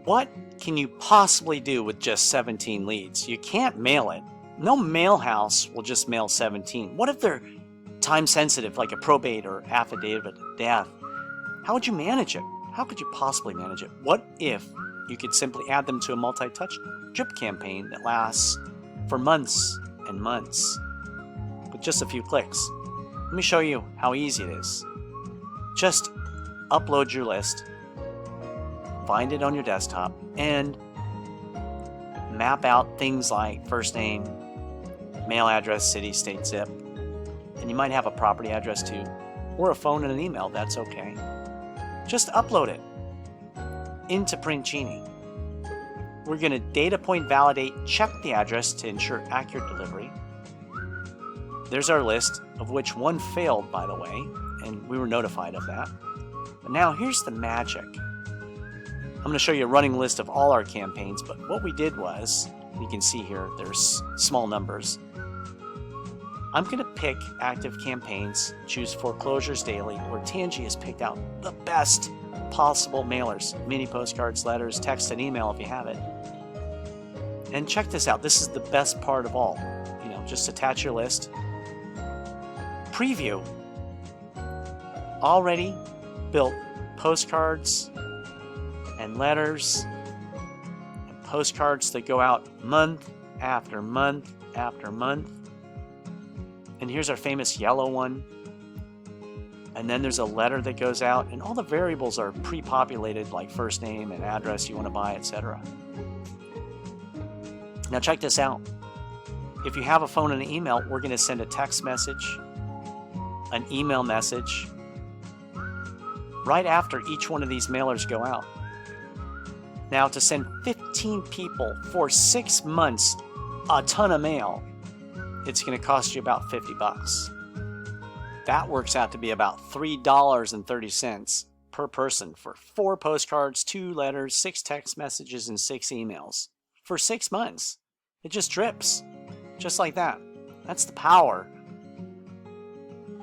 What can you possibly do with just 17 leads? You can't mail it. No mail house will just mail 17. What if they're time sensitive, like a probate or affidavit of death? How would you manage it? How could you possibly manage it? What if you could simply add them to a multi-touch drip campaign that lasts for months and months with just a few clicks? Let me show you how easy it is. Just upload your list, find it on your desktop, and map out things like first name, mail address, city, state, zip, and you might have a property address too, or a phone and an email. That's okay. Just upload it into PRINTgenie. We're going to data point validate, check the address to ensure accurate delivery. There's our list, of which one failed, by the way, and we were notified of that. But now here's the magic. I'm going to show you a running list of all our campaigns, but what we did was, you can see here, there's small numbers. I'm going to pick active campaigns, choose Foreclosures Daily, where Tangie has picked out the best possible mailers, mini postcards, letters, text, and email if you have it. And check this out. This is the best part of all. Just attach your list. Preview. Already built postcards and letters and postcards that go out month after month after month. And here's our famous yellow one. And then there's a letter that goes out, and all the variables are pre-populated, like first name and address you want to buy, etc. Now check this out. If you have a phone and an email, we're going to send a text message, an email message, right after each one of these mailers go out. Now, to send 15 people for 6 months a ton of mail, it's going to cost you about $50. That works out to be about $3.30 per person for 4 postcards, 2 letters, 6 text messages, and 6 emails for 6 months. It just drips, just like that. That's the power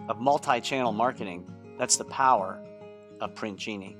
of multi-channel marketing. That's the power of PRINTgenie.